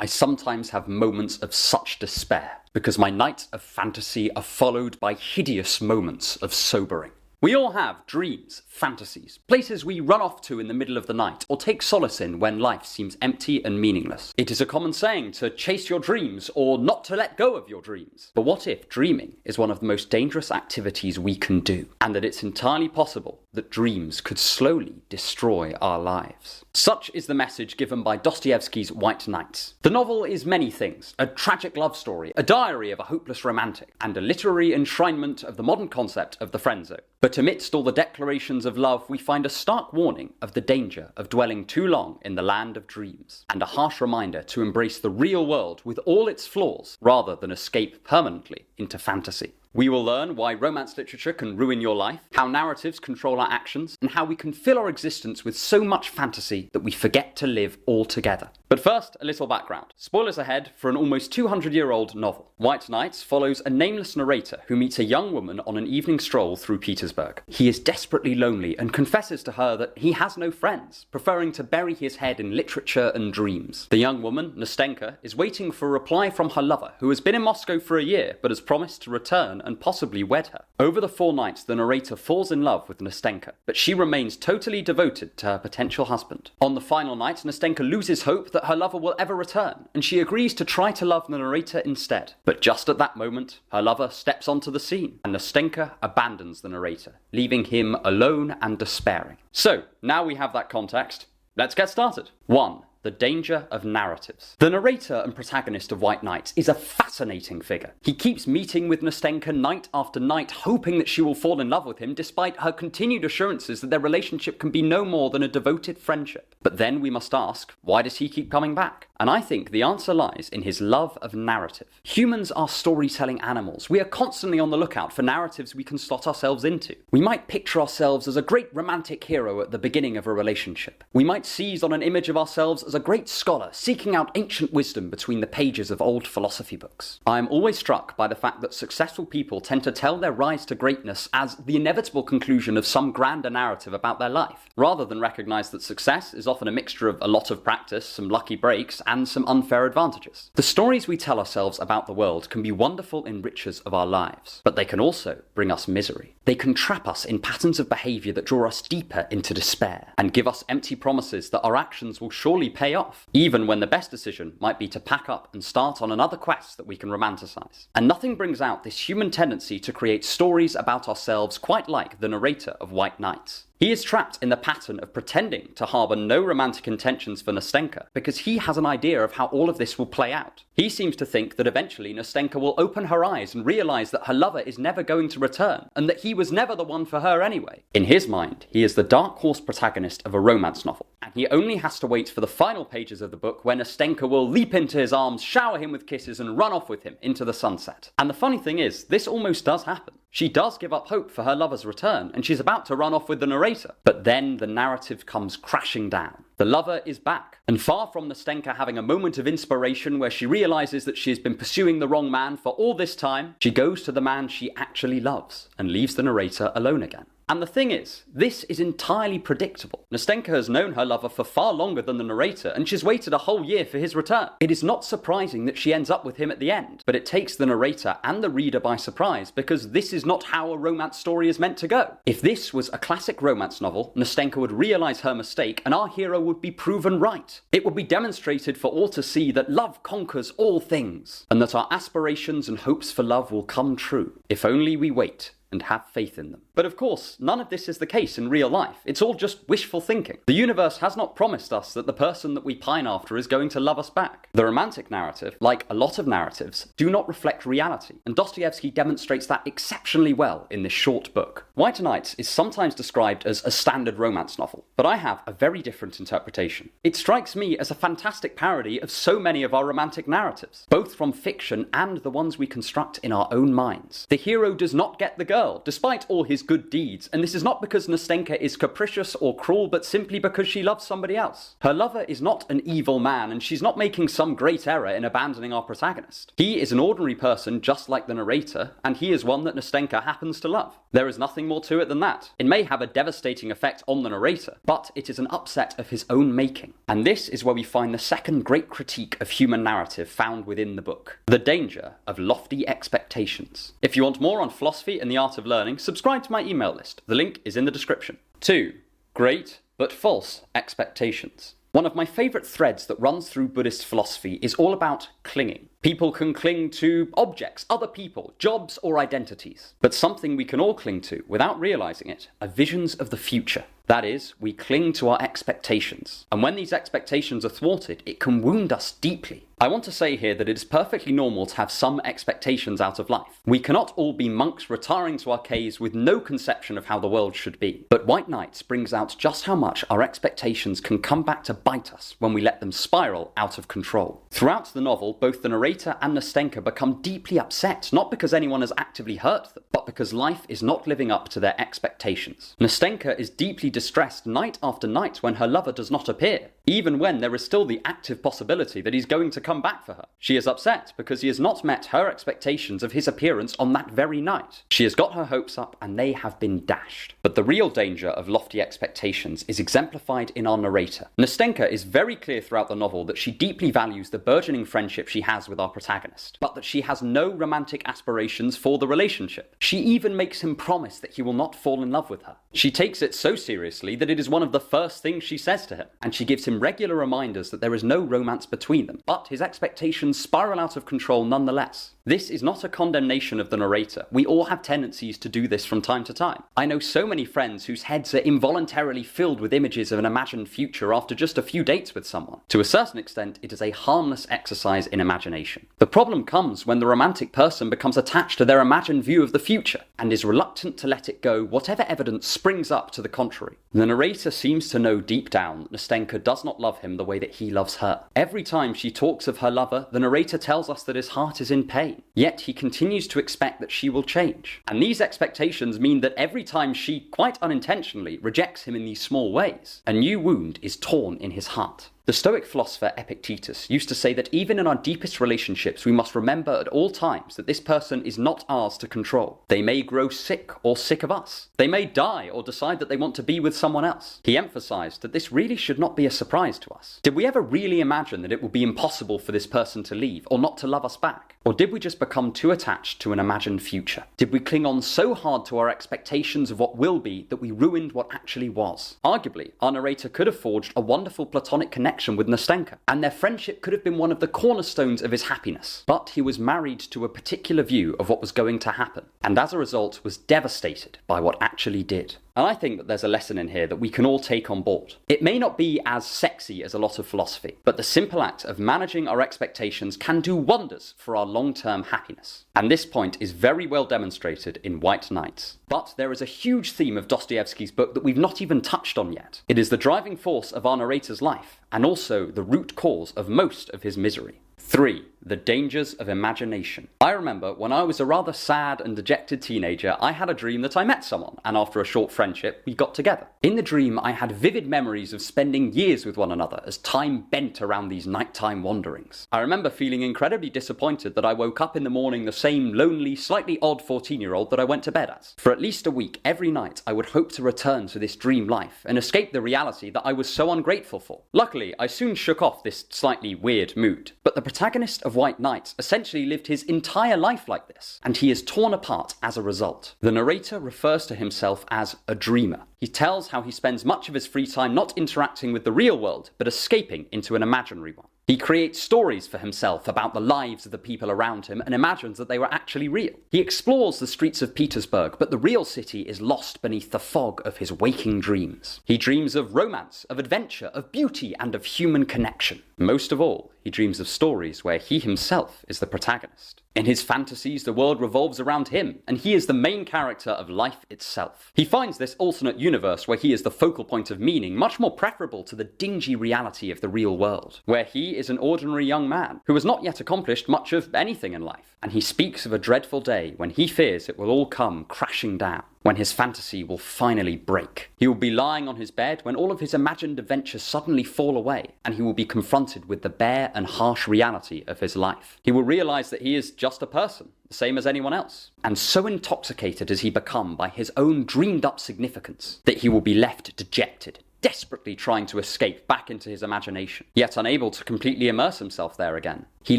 I sometimes have moments of such despair, because my nights of fantasy are followed by hideous moments of sobering. We all have dreams, fantasies, places we run off to in the middle of the night, or take solace in when life seems empty and meaningless. It is a common saying to chase your dreams, or not to let go of your dreams. But what if dreaming is one of the most dangerous activities we can do, and that it's entirely possible that dreams could slowly destroy our lives? Such is the message given by Dostoevsky's White Nights. The novel is many things: a tragic love story, a diary of a hopeless romantic, and a literary enshrinement of the modern concept of the friend zone. But amidst all the declarations of love, we find a stark warning of the danger of dwelling too long in the land of dreams, and a harsh reminder to embrace the real world with all its flaws, rather than escape permanently into fantasy. We will learn why romance literature can ruin your life, how narratives control our actions, and how we can fill our existence with so much fantasy that we forget to live altogether. But first, a little background. Spoilers ahead for an almost 200-year-old novel. White Nights follows a nameless narrator who meets a young woman on an evening stroll through Petersburg. He is desperately lonely and confesses to her that he has no friends, preferring to bury his head in literature and dreams. The young woman, Nastenka, is waiting for a reply from her lover, who has been in Moscow for a year but has promised to return and possibly wed her. Over the 4 nights, the narrator falls in love with Nastenka, but she remains totally devoted to her potential husband. On the final night, Nastenka loses hope that her lover will ever return, and she agrees to try to love the narrator instead. But just at that moment, her lover steps onto the scene, and Nastenka abandons the narrator, leaving him alone and despairing. So, now we have that context, let's get started. 1. The danger of narratives. The narrator and protagonist of White Nights is a fascinating figure. He keeps meeting with Nastenka night after night, hoping that she will fall in love with him, despite her continued assurances that their relationship can be no more than a devoted friendship. But then we must ask, why does he keep coming back? And I think the answer lies in his love of narrative. Humans are storytelling animals. We are constantly on the lookout for narratives we can slot ourselves into. We might picture ourselves as a great romantic hero at the beginning of a relationship. We might seize on an image of ourselves as a great scholar seeking out ancient wisdom between the pages of old philosophy books. I am always struck by the fact that successful people tend to tell their rise to greatness as the inevitable conclusion of some grander narrative about their life, rather than recognize that success is often a mixture of a lot of practice, some lucky breaks, and some unfair advantages. The stories we tell ourselves about the world can be wonderful enrichers of our lives, but they can also bring us misery. They can trap us in patterns of behavior that draw us deeper into despair, and give us empty promises that our actions will surely pay off, even when the best decision might be to pack up and start on another quest that we can romanticize. And nothing brings out this human tendency to create stories about ourselves quite like the narrator of White Nights. He is trapped in the pattern of pretending to harbour no romantic intentions for Nastenka because he has an idea of how all of this will play out. He seems to think that eventually Nastenka will open her eyes and realise that her lover is never going to return, and that he was never the one for her anyway. In his mind, he is the dark horse protagonist of a romance novel, and he only has to wait for the final pages of the book when Nastenka will leap into his arms, shower him with kisses, and run off with him into the sunset. And the funny thing is, this almost does happen. She does give up hope for her lover's return, and she's about to run off with the narrator. But then the narrative comes crashing down. The lover is back, and far from Nastenka having a moment of inspiration where she realises that she has been pursuing the wrong man for all this time, she goes to the man she actually loves, and leaves the narrator alone again. And the thing is, this is entirely predictable. Nastenka has known her lover for far longer than the narrator, and she's waited a whole year for his return. It is not surprising that she ends up with him at the end, but it takes the narrator and the reader by surprise, because this is not how a romance story is meant to go. If this was a classic romance novel, Nastenka would realise her mistake, and our hero would be proven right. It would be demonstrated for all to see that love conquers all things, and that our aspirations and hopes for love will come true, if only we wait and have faith in them. But of course, none of this is the case in real life. It's all just wishful thinking. The universe has not promised us that the person that we pine after is going to love us back. The romantic narrative, like a lot of narratives, do not reflect reality, and Dostoevsky demonstrates that exceptionally well in this short book. White Nights is sometimes described as a standard romance novel, but I have a very different interpretation. It strikes me as a fantastic parody of so many of our romantic narratives, both from fiction and the ones we construct in our own minds. The hero does not get the girl, girl, despite all his good deeds, and this is not because Nastenka is capricious or cruel, but simply because she loves somebody else. Her lover is not an evil man, and she's not making some great error in abandoning our protagonist. He is an ordinary person just like the narrator, and he is one that Nastenka happens to love. There is nothing more to it than that. It may have a devastating effect on the narrator, but it is an upset of his own making. And this is where we find the second great critique of human narrative found within the book: the danger of lofty expectations. If you want more on philosophy and the art of learning, subscribe to my email list. The link is in the description. 2. Great but false expectations. One of my favourite threads that runs through Buddhist philosophy is all about clinging. People can cling to objects, other people, jobs or identities. But something we can all cling to, without realising it, are visions of the future. That is, we cling to our expectations. And when these expectations are thwarted, it can wound us deeply. I want to say here that it is perfectly normal to have some expectations out of life. We cannot all be monks retiring to our caves with no conception of how the world should be. But White Nights brings out just how much our expectations can come back to bite us when we let them spiral out of control. Throughout the novel, both the narrator and Nastenka become deeply upset, not because anyone has actively hurt them, but because life is not living up to their expectations. Nastenka is deeply distressed night after night when her lover does not appear, even when there is still the active possibility that he's going to come back for her. She is upset because he has not met her expectations of his appearance on that very night. She has got her hopes up and they have been dashed. But the real danger of lofty expectations is exemplified in our narrator. Nastenka is very clear throughout the novel that she deeply values the burgeoning friendship she has with our protagonist, but that she has no romantic aspirations for the relationship. She even makes him promise that he will not fall in love with her. She takes it so seriously that it is one of the first things she says to him, and she gives him regular reminders that there is no romance between them, but his expectations spiral out of control nonetheless. This is not a condemnation of the narrator. We all have tendencies to do this from time to time. I know so many friends whose heads are involuntarily filled with images of an imagined future after just a few dates with someone. To a certain extent, it is a harmless exercise in imagination. The problem comes when the romantic person becomes attached to their imagined view of the future and is reluctant to let it go, whatever evidence springs up to the contrary. The narrator seems to know deep down that Nastenka does not love him the way that he loves her. Every time she talks of her lover, the narrator tells us that his heart is in pain. Yet he continues to expect that she will change. And these expectations mean that every time she, quite unintentionally, rejects him in these small ways, a new wound is torn in his heart. The Stoic philosopher Epictetus used to say that even in our deepest relationships, we must remember at all times that this person is not ours to control. They may grow sick or sick of us. They may die or decide that they want to be with someone else. He emphasized that this really should not be a surprise to us. Did we ever really imagine that it would be impossible for this person to leave or not to love us back? Or did we just become too attached to an imagined future? Did we cling on so hard to our expectations of what will be that we ruined what actually was? Arguably, our narrator could have forged a wonderful platonic connection with Nastenka, and their friendship could have been one of the cornerstones of his happiness. But he was married to a particular view of what was going to happen, and as a result was devastated by what actually did. And I think that there's a lesson in here that we can all take on board. It may not be as sexy as a lot of philosophy, but the simple act of managing our expectations can do wonders for our long-term happiness. And this point is very well demonstrated in White Nights. But there is a huge theme of Dostoevsky's book that we've not even touched on yet. It is the driving force of our narrator's life, and also the root cause of most of his misery. 3. The dangers of imagination. I remember when I was a rather sad and dejected teenager, I had a dream that I met someone, and after a short friendship, we got together. In the dream, I had vivid memories of spending years with one another as time bent around these nighttime wanderings. I remember feeling incredibly disappointed that I woke up in the morning the same lonely, slightly odd 14-year-old that I went to bed as. For at least a week, every night, I would hope to return to this dream life and escape the reality that I was so ungrateful for. Luckily, I soon shook off this slightly weird mood, but the protagonist of White Nights essentially lived his entire life like this, and he is torn apart as a result. The narrator refers to himself as a dreamer. He tells how he spends much of his free time not interacting with the real world, but escaping into an imaginary one. He creates stories for himself about the lives of the people around him and imagines that they were actually real. He explores the streets of Petersburg, but the real city is lost beneath the fog of his waking dreams. He dreams of romance, of adventure, of beauty, and of human connection. Most of all, he dreams of stories where he himself is the protagonist. In his fantasies, the world revolves around him, and he is the main character of life itself. He finds this alternate universe where he is the focal point of meaning much more preferable to the dingy reality of the real world, where he is an ordinary young man who has not yet accomplished much of anything in life, and he speaks of a dreadful day when he fears it will all come crashing down, when his fantasy will finally break. He will be lying on his bed when all of his imagined adventures suddenly fall away, and he will be confronted with the bare and harsh reality of his life. He will realize that he is just a person, the same as anyone else, and so intoxicated has he become by his own dreamed up significance that he will be left dejected, desperately trying to escape back into his imagination, yet unable to completely immerse himself there again. He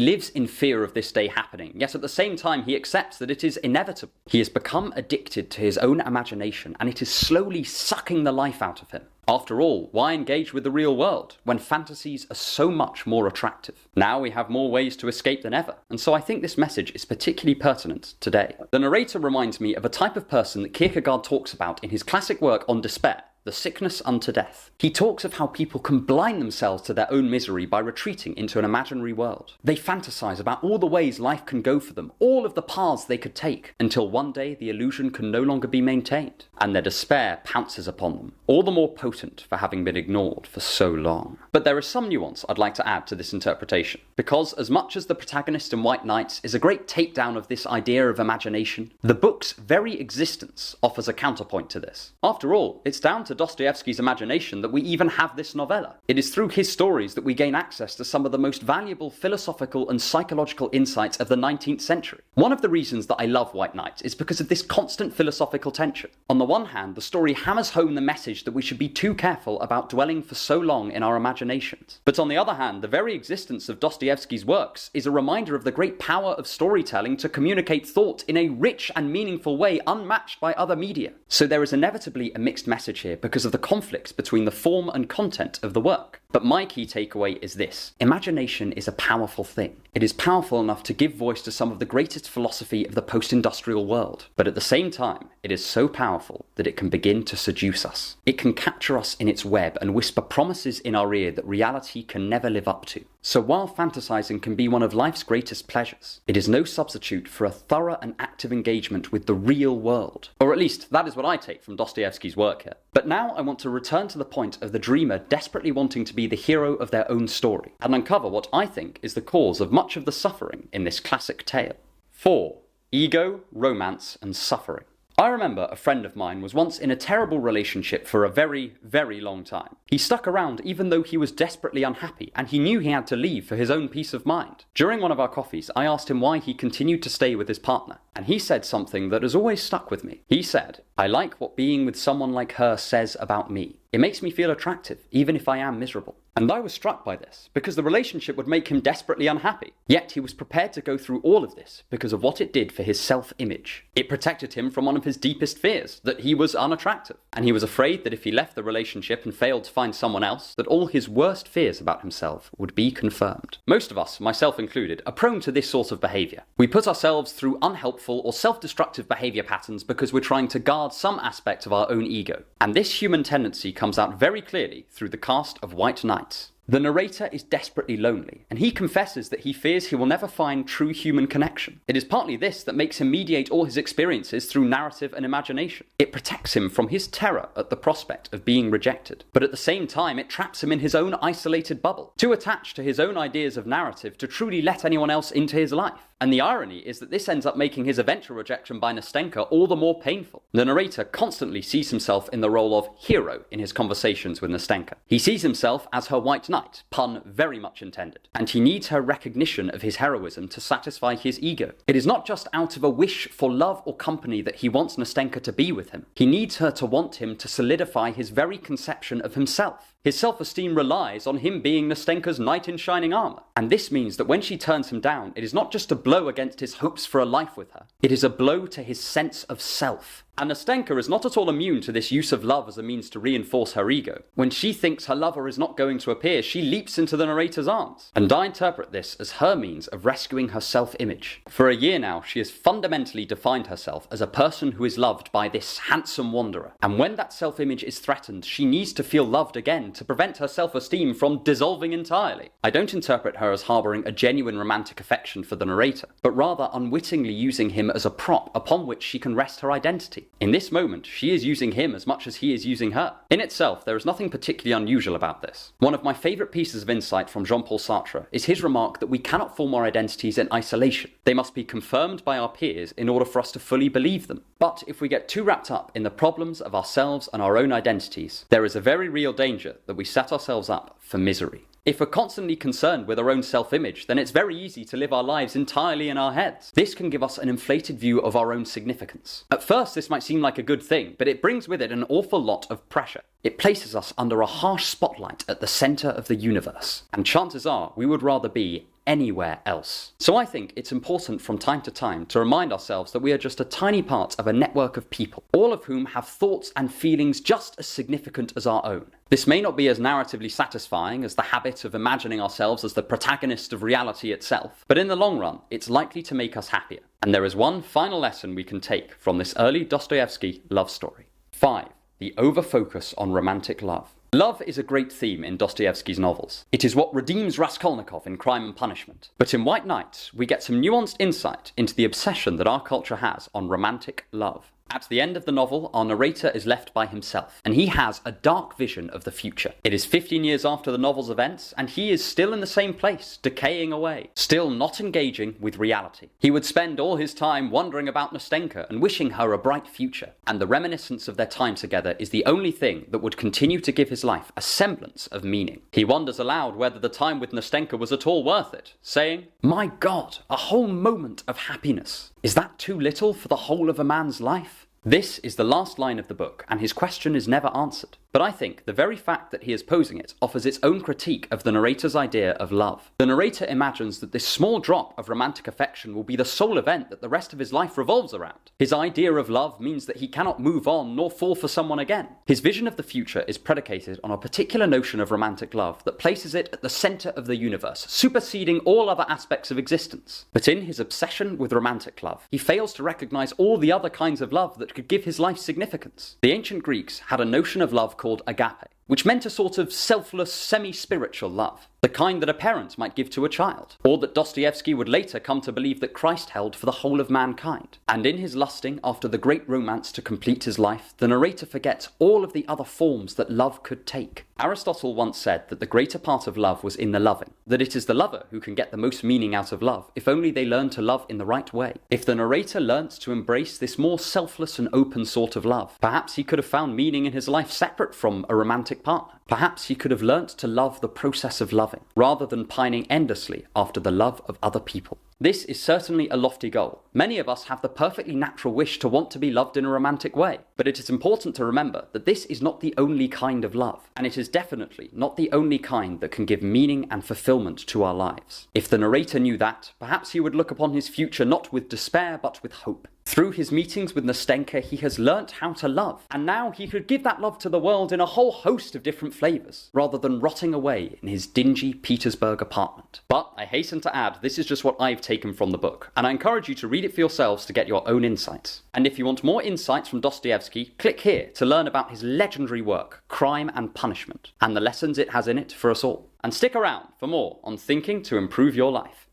lives in fear of this day happening, yet at the same time he accepts that it is inevitable. He has become addicted to his own imagination, and it is slowly sucking the life out of him. After all, why engage with the real world when fantasies are so much more attractive? Now we have more ways to escape than ever, and so I think this message is particularly pertinent today. The narrator reminds me of a type of person that Kierkegaard talks about in his classic work on despair, The Sickness Unto Death. He talks of how people can blind themselves to their own misery by retreating into an imaginary world. They fantasize about all the ways life can go for them, all of the paths they could take, until one day the illusion can no longer be maintained, and their despair pounces upon them, all the more potent for having been ignored for so long. But there is some nuance I'd like to add to this interpretation, because as much as the protagonist in White Knights is a great takedown of this idea of imagination, the book's very existence offers a counterpoint to this. After all, it's down to Dostoevsky's imagination that we even have this novella. It is through his stories that we gain access to some of the most valuable philosophical and psychological insights of the 19th century. One of the reasons that I love White Knights is because of this constant philosophical tension. On the one hand, the story hammers home the message that we should be too careful about dwelling for so long in our imaginations. But on the other hand, the very existence of Dostoevsky's works is a reminder of the great power of storytelling to communicate thought in a rich and meaningful way unmatched by other media. So there is inevitably a mixed message here because of the conflicts between the form and content of the work. But my key takeaway is this: imagination is a powerful thing. It is powerful enough to give voice to some of the greatest philosophy of the post-industrial world. But at the same time, it is so powerful that it can begin to seduce us. It can capture us in its web and whisper promises in our ear that reality can never live up to. So while fantasizing can be one of life's greatest pleasures, it is no substitute for a thorough and active engagement with the real world. Or at least, that is what I take from Dostoevsky's work here. But now I want to return to the point of the dreamer desperately wanting to be the hero of their own story, and uncover what I think is the cause of much of the suffering in this classic tale. 4. Ego, romance, and suffering. I remember a friend of mine was once in a terrible relationship for a very, very long time. He stuck around even though he was desperately unhappy, and he knew he had to leave for his own peace of mind. During one of our coffees, I asked him why he continued to stay with his partner, and he said something that has always stuck with me. He said, "I like what being with someone like her says about me. It makes me feel attractive, even if I am miserable." And I was struck by this, because the relationship would make him desperately unhappy. Yet he was prepared to go through all of this because of what it did for his self-image. It protected him from one of his deepest fears, that he was unattractive. And he was afraid that if he left the relationship and failed to find someone else, that all his worst fears about himself would be confirmed. Most of us, myself included, are prone to this sort of behavior. We put ourselves through unhelpful or self-destructive behavior patterns because we're trying to guard some aspect of our own ego. And this human tendency comes out very clearly through the cast of White Knights. The narrator is desperately lonely, and he confesses that he fears he will never find true human connection. It is partly this that makes him mediate all his experiences through narrative and imagination. It protects him from his terror at the prospect of being rejected, but at the same time it traps him in his own isolated bubble, too attached to his own ideas of narrative to truly let anyone else into his life. And the irony is that this ends up making his eventual rejection by Nastenka all the more painful. The narrator constantly sees himself in the role of hero in his conversations with Nastenka. He sees himself as her white knight, pun very much intended, and he needs her recognition of his heroism to satisfy his ego. It is not just out of a wish for love or company that he wants Nastenka to be with him. He needs her to want him to solidify his very conception of himself. His self-esteem relies on him being Nastenka's knight in shining armor. And this means that when she turns him down, it is not just a blow against his hopes for a life with her. It is a blow to his sense of self. And Nastenka is not at all immune to this use of love as a means to reinforce her ego. When she thinks her lover is not going to appear, she leaps into the narrator's arms. And I interpret this as her means of rescuing her self-image. For a year now, she has fundamentally defined herself as a person who is loved by this handsome wanderer. And when that self-image is threatened, she needs to feel loved again trying to prevent her self-esteem from dissolving entirely. I don't interpret her as harbouring a genuine romantic affection for the narrator, but rather unwittingly using him as a prop upon which she can rest her identity. In this moment, she is using him as much as he is using her. In itself, there is nothing particularly unusual about this. One of my favourite pieces of insight from Jean-Paul Sartre is his remark that we cannot form our identities in isolation. They must be confirmed by our peers in order for us to fully believe them. But if we get too wrapped up in the problems of ourselves and our own identities, there is a very real danger that we set ourselves up for misery. If we're constantly concerned with our own self-image, then it's very easy to live our lives entirely in our heads. This can give us an inflated view of our own significance. At first, this might seem like a good thing, but it brings with it an awful lot of pressure. It places us under a harsh spotlight at the centre of the universe, and chances are we would rather be anywhere else. So I think it's important from time to time to remind ourselves that we are just a tiny part of a network of people, all of whom have thoughts and feelings just as significant as our own. This may not be as narratively satisfying as the habit of imagining ourselves as the protagonist of reality itself, but in the long run, it's likely to make us happier. And there is one final lesson we can take from this early Dostoevsky love story. 5. The overfocus on romantic love. Love is a great theme in Dostoevsky's novels. It is what redeems Raskolnikov in Crime and Punishment. But in White Knight, we get some nuanced insight into the obsession that our culture has on romantic love. At the end of the novel, our narrator is left by himself, and he has a dark vision of the future. It is 15 years after the novel's events, and he is still in the same place, decaying away, still not engaging with reality. He would spend all his time wondering about Nastenka and wishing her a bright future, and the reminiscence of their time together is the only thing that would continue to give his life a semblance of meaning. He wonders aloud whether the time with Nastenka was at all worth it, saying, "My God, a whole moment of happiness. Is that too little for the whole of a man's life?" This is the last line of the book, and his question is never answered. But I think the very fact that he is posing it offers its own critique of the narrator's idea of love. The narrator imagines that this small drop of romantic affection will be the sole event that the rest of his life revolves around. His idea of love means that he cannot move on nor fall for someone again. His vision of the future is predicated on a particular notion of romantic love that places it at the centre of the universe, superseding all other aspects of existence. But in his obsession with romantic love, he fails to recognise all the other kinds of love that could give his life significance. The ancient Greeks had a notion of love called agape, which meant a sort of selfless, semi-spiritual love, the kind that a parent might give to a child, or that Dostoevsky would later come to believe that Christ held for the whole of mankind. And in his lusting after the great romance to complete his life, the narrator forgets all of the other forms that love could take. Aristotle once said that the greater part of love was in the loving, that it is the lover who can get the most meaning out of love if only they learn to love in the right way. If the narrator learnt to embrace this more selfless and open sort of love, perhaps he could have found meaning in his life separate from a romantic partner. Perhaps he could have learnt to love the process of loving, rather than pining endlessly after the love of other people. This is certainly a lofty goal. Many of us have the perfectly natural wish to want to be loved in a romantic way, but it is important to remember that this is not the only kind of love, and it is definitely not the only kind that can give meaning and fulfillment to our lives. If the narrator knew that, perhaps he would look upon his future not with despair but with hope. Through his meetings with Nastenka, he has learnt how to love, and now he could give that love to the world in a whole host of different flavours, rather than rotting away in his dingy Petersburg apartment. But I hasten to add, this is just what I've taken from the book, and I encourage you to read it for yourselves to get your own insights. And if you want more insights from Dostoevsky, click here to learn about his legendary work, Crime and Punishment, and the lessons it has in it for us all. And stick around for more on thinking to improve your life.